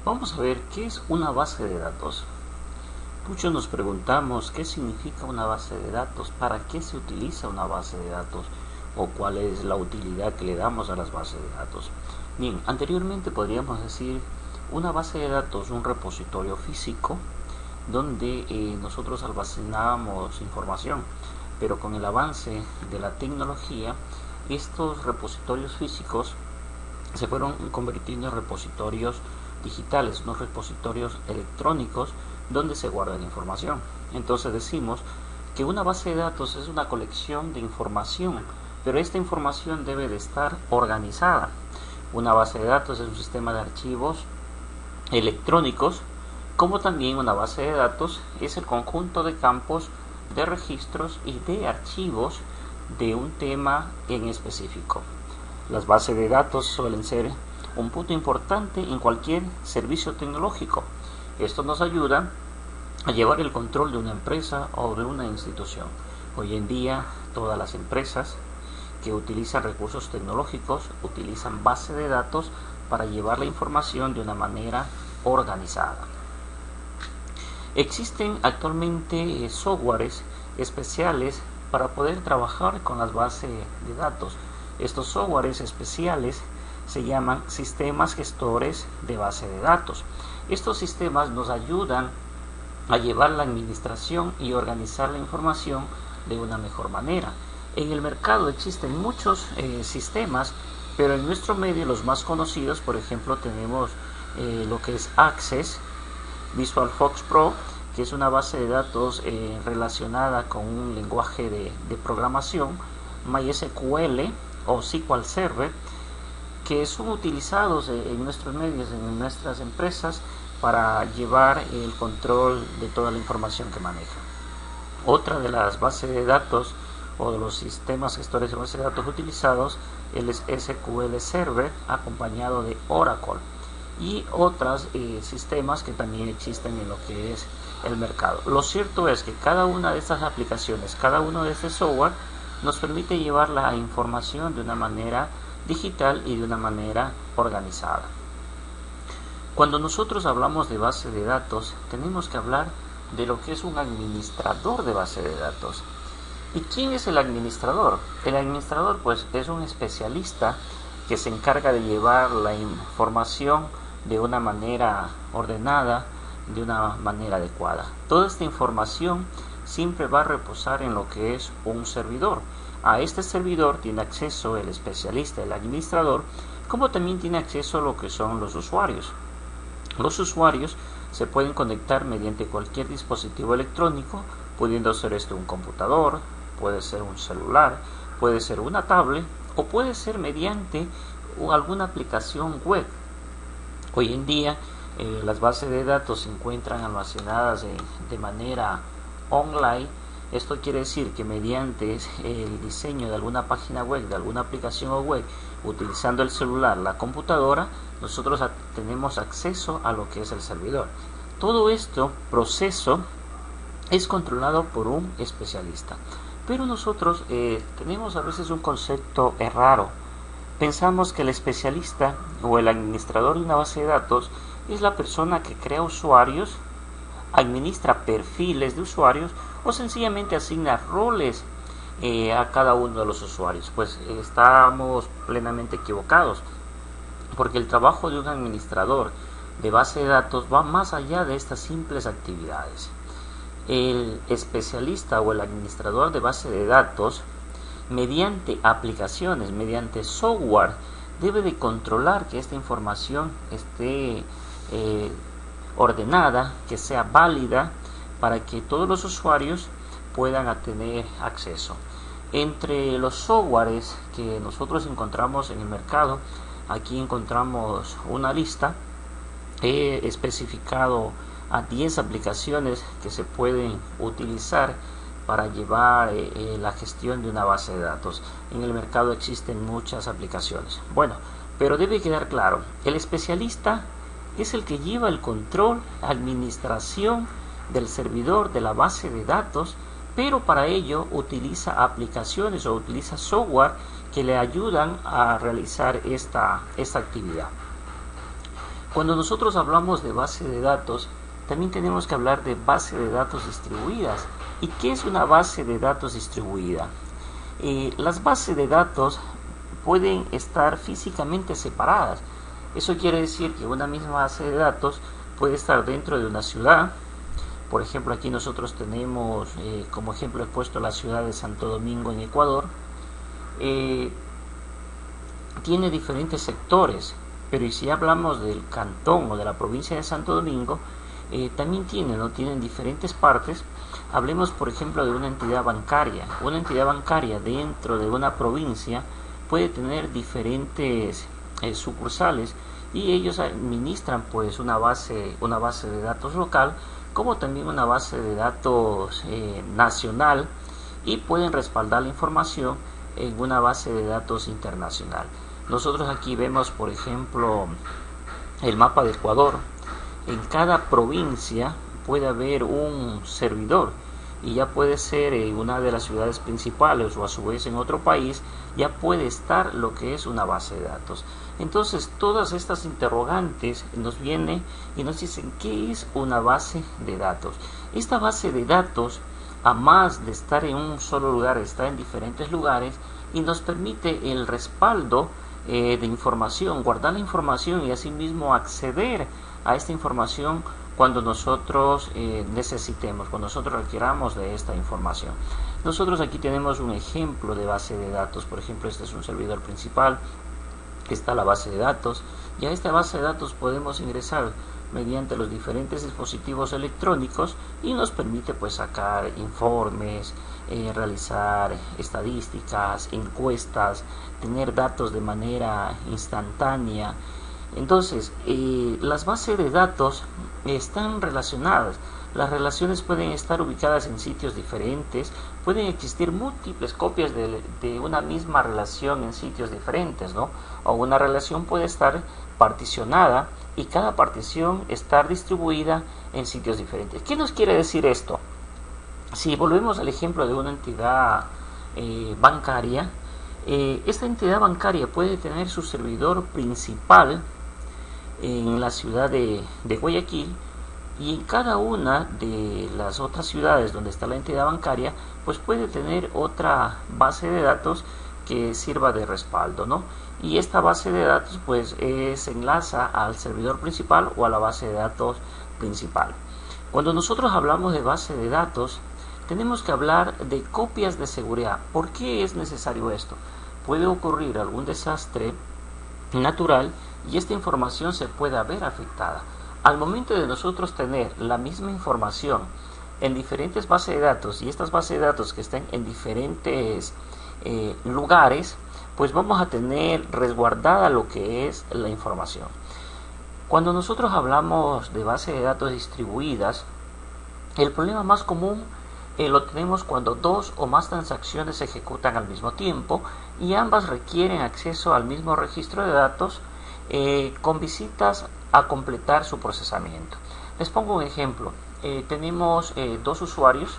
Vamos a ver qué es una base de datos. Muchos nos preguntamos qué significa una base de datos, para qué se utiliza una base de datos o cuál es la utilidad que le damos a las bases de datos. Bien, anteriormente podríamos decir una base de datos, un repositorio físico donde nosotros almacenábamos información, pero con el avance de la tecnología estos repositorios físicos se fueron convirtiendo en repositorios digitales, no repositorios electrónicos donde se guarda la información. Entonces decimos que una base de datos es una colección de información, pero esta información debe de estar organizada. Una base de datos es un sistema de archivos electrónicos, como también una base de datos es el conjunto de campos de registros y de archivos de un tema en específico. Las bases de datos suelen ser un punto importante en cualquier servicio tecnológico. Esto nos ayuda a llevar el control de una empresa o de una institución. Hoy en día todas las empresas que utilizan recursos tecnológicos utilizan bases de datos para llevar la información de una manera organizada. Existen actualmente softwares especiales para poder trabajar con las bases de datos. Estos softwares especiales se llaman sistemas gestores de base de datos. Estos sistemas nos ayudan a llevar la administración y organizar la información de una mejor manera. En el mercado existen muchos sistemas, pero en nuestro medio los más conocidos, por ejemplo, tenemos lo que es Access, VisualFox Pro, que es una base de datos relacionada con un lenguaje de programación, MySQL o SQL Server, que son utilizados en nuestros medios, en nuestras empresas, para llevar el control de toda la información que maneja. Otra de las bases de datos o de los sistemas gestores de bases de datos utilizados es SQL Server, acompañado de Oracle, y otros sistemas que también existen en lo que es el mercado. Lo cierto es que cada una de estas aplicaciones, cada uno de estos software nos permite llevar la información de una manera digital y de una manera organizada. Cuando nosotros hablamos de base de datos, tenemos que hablar de lo que es un administrador de base de datos. ¿Y quién es el administrador? El administrador pues es un especialista que se encarga de llevar la información de una manera ordenada, de una manera adecuada. Toda esta información siempre va a reposar en lo que es un servidor. A este servidor tiene acceso el especialista, el administrador, como también tiene acceso a lo que son los usuarios. Los usuarios se pueden conectar mediante cualquier dispositivo electrónico, pudiendo ser esto un computador, puede ser un celular, puede ser una tablet o puede ser mediante alguna aplicación web. Hoy en día las bases de datos se encuentran almacenadas de manera online. Esto quiere decir que mediante el diseño de alguna página web, de alguna aplicación web, utilizando el celular, la computadora, nosotros tenemos acceso a lo que es el servidor. Todo este proceso es controlado por un especialista. Pero nosotros tenemos a veces un concepto raro. Pensamos que el especialista o el administrador de una base de datos es la persona que crea usuarios, administra perfiles de usuarios o sencillamente asigna roles a cada uno de los usuarios. Pues estamos plenamente equivocados, porque el trabajo de un administrador de base de datos va más allá de estas simples actividades. El especialista o el administrador de base de datos, mediante aplicaciones, mediante software, debe de controlar que esta información esté ordenada, que sea válida, para que todos los usuarios puedan tener acceso. Entre los softwares que nosotros encontramos en el mercado, aquí encontramos una lista. He especificado a 10 aplicaciones que se pueden utilizar para llevar la gestión de una base de datos. En el mercado existen muchas aplicaciones. Bueno, pero debe quedar claro, el especialista es el que lleva el control, administración del servidor de la base de datos, pero para ello utiliza aplicaciones o utiliza software que le ayudan a realizar esta actividad. Cuando nosotros hablamos de base de datos, también tenemos que hablar de base de datos distribuidas. ¿Y qué es una base de datos distribuida? Las bases de datos pueden estar físicamente separadas. Eso quiere decir que una misma base de datos puede estar dentro de una ciudad. Por ejemplo, aquí nosotros tenemos como ejemplo he puesto la ciudad de Santo Domingo en Ecuador. Tiene diferentes sectores, pero si hablamos del cantón o de la provincia de Santo Domingo, también tienen diferentes partes. Hablemos por ejemplo de una entidad bancaria. Una entidad bancaria dentro de una provincia puede tener diferentes sucursales, y ellos administran pues una base de datos local, como también una base de datos nacional, y pueden respaldar la información en una base de datos internacional. Nosotros aquí vemos por ejemplo el mapa de Ecuador. En cada provincia puede haber un servidor, y ya puede ser en una de las ciudades principales o a su vez en otro país, ya puede estar lo que es una base de datos. Entonces todas estas interrogantes nos vienen y nos dicen ¿qué es una base de datos? Esta base de datos, a más de estar en un solo lugar, está en diferentes lugares y nos permite el respaldo de información, guardar la información y asimismo acceder a esta información cuando nosotros necesitemos, cuando nosotros requiramos de esta información. Nosotros aquí tenemos un ejemplo de base de datos. Por ejemplo, este es un servidor principal, está la base de datos, y a esta base de datos podemos ingresar mediante los diferentes dispositivos electrónicos y nos permite pues sacar informes, realizar estadísticas, encuestas, tener datos de manera instantánea. Entonces, las bases de datos están relacionadas. Las relaciones pueden estar ubicadas en sitios diferentes, pueden existir múltiples copias de una misma relación en sitios diferentes, ¿no? O una relación puede estar particionada y cada partición estar distribuida en sitios diferentes. ¿Qué nos quiere decir esto? Si volvemos al ejemplo de una entidad bancaria, esta entidad bancaria puede tener su servidor principal en la ciudad de Guayaquil, y en cada una de las otras ciudades donde está la entidad bancaria pues puede tener otra base de datos que sirva de respaldo, ¿no? Y esta base de datos pues se enlaza al servidor principal o a la base de datos principal. Cuando nosotros hablamos de base de datos, tenemos que hablar de copias de seguridad. ¿Por qué es necesario esto? Puede ocurrir algún desastre natural y esta información se puede ver afectada. Al momento de nosotros tener la misma información en diferentes bases de datos, y estas bases de datos que estén en diferentes lugares, pues vamos a tener resguardada lo que es la información. Cuando nosotros hablamos de bases de datos distribuidas, el problema más común lo tenemos cuando dos o más transacciones se ejecutan al mismo tiempo y ambas requieren acceso al mismo registro de datos con visitas a completar su procesamiento. Les pongo un ejemplo. Tenemos dos usuarios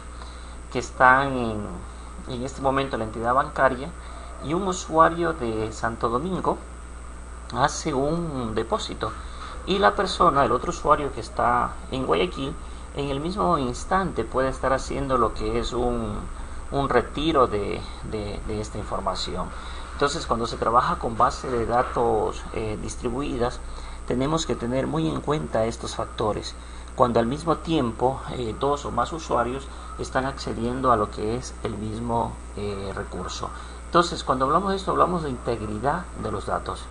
que están en este momento en la entidad bancaria, y un usuario de Santo Domingo hace un depósito, y la persona, el otro usuario que está en Guayaquil, en el mismo instante puede estar haciendo lo que es un retiro de esta información. Entonces, cuando se trabaja con bases de datos distribuidas, tenemos que tener muy en cuenta estos factores. Cuando al mismo tiempo dos o más usuarios están accediendo a lo que es el mismo recurso. Entonces, cuando hablamos de esto, hablamos de integridad de los datos.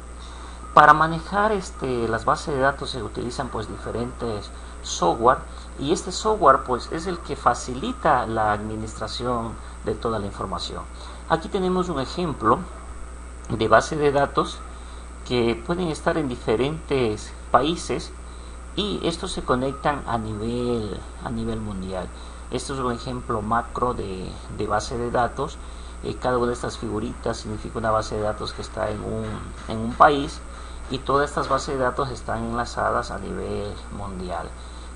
Para manejar las bases de datos se utilizan pues diferentes software, y este software pues es el que facilita la administración de toda la información. Aquí tenemos un ejemplo de base de datos que pueden estar en diferentes países, y estos se conectan a nivel mundial. Esto es un ejemplo macro de base de datos. Cada una de estas figuritas significa una base de datos que está en un país, y todas estas bases de datos están enlazadas a nivel mundial.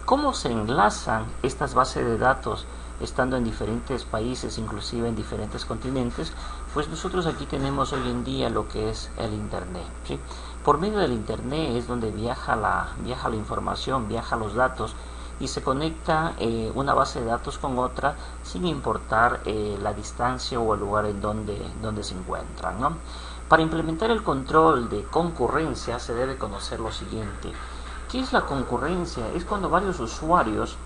¿Cómo se enlazan estas bases de datos estando en diferentes países, inclusive en diferentes continentes? Pues nosotros aquí tenemos hoy en día lo que es el internet, ¿sí? Por medio del internet es donde viaja la información, viaja los datos y se conecta una base de datos con otra sin importar la distancia o el lugar en donde se encuentran, ¿no? Para implementar el control de concurrencia se debe conocer lo siguiente. ¿Qué es la concurrencia? Es cuando varios usuarios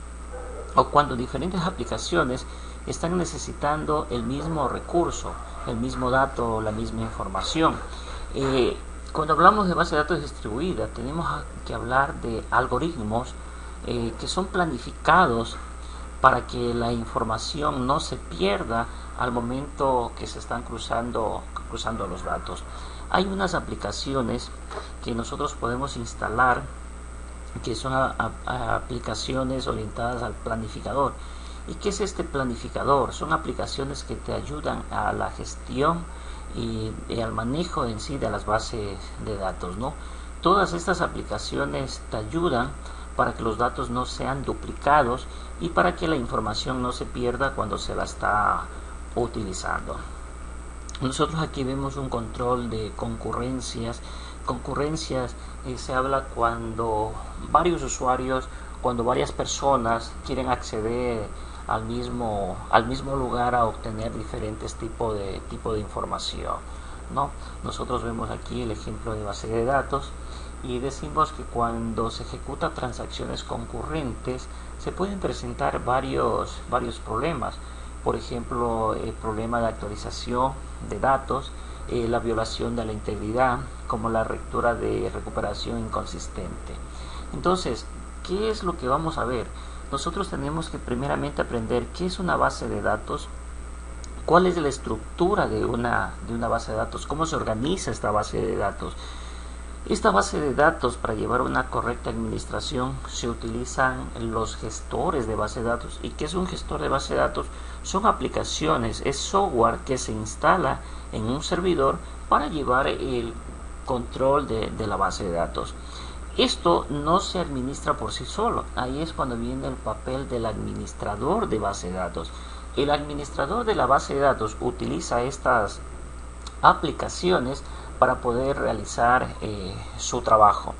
o cuando diferentes aplicaciones están necesitando el mismo recurso, el mismo dato, la misma información. Cuando hablamos de base de datos distribuida, tenemos que hablar de algoritmos que son planificados para que la información no se pierda al momento que se están cruzando los datos. Hay unas aplicaciones que nosotros podemos instalar que son aplicaciones orientadas al planificador. ¿Y qué es este planificador? Son aplicaciones que te ayudan a la gestión y al manejo en sí de las bases de datos, ¿no? Todas estas aplicaciones te ayudan para que los datos no sean duplicados y para que la información no se pierda cuando se la está utilizando. Nosotros aquí vemos un control de concurrencias. Concurrencias se habla cuando varios usuarios, cuando varias personas quieren acceder al mismo lugar a obtener diferentes tipos de información, ¿no? Nosotros vemos aquí el ejemplo de base de datos y decimos que cuando se ejecutan transacciones concurrentes se pueden presentar varios problemas. Por ejemplo, el problema de actualización de datos, la violación de la integridad, como la lectura de recuperación inconsistente. Entonces, ¿qué es lo que vamos a ver? Nosotros tenemos que primeramente aprender qué es una base de datos, cuál es la estructura de una base de datos, cómo se organiza esta base de datos. Esta base de datos, para llevar una correcta administración, se utilizan los gestores de base de datos. ¿Y qué es un gestor de base de datos? Son aplicaciones, es software que se instala en un servidor para llevar el control de la base de datos. Esto no se administra por sí solo. Ahí es cuando viene el papel del administrador de base de datos. El administrador de la base de datos utiliza estas aplicaciones para poder realizar su trabajo.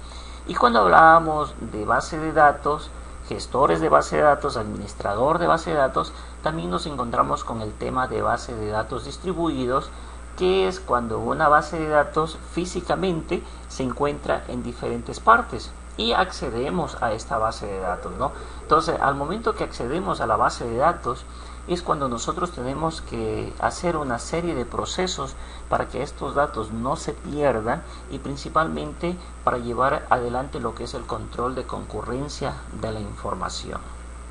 Y cuando hablábamos de base de datos, gestores de base de datos, administrador de base de datos, también nos encontramos con el tema de base de datos distribuidos, que es cuando una base de datos físicamente se encuentra en diferentes partes y accedemos a esta base de datos, ¿no? Entonces, al momento que accedemos a la base de datos es cuando nosotros tenemos que hacer una serie de procesos para que estos datos no se pierdan y principalmente para llevar adelante lo que es el control de concurrencia de la información.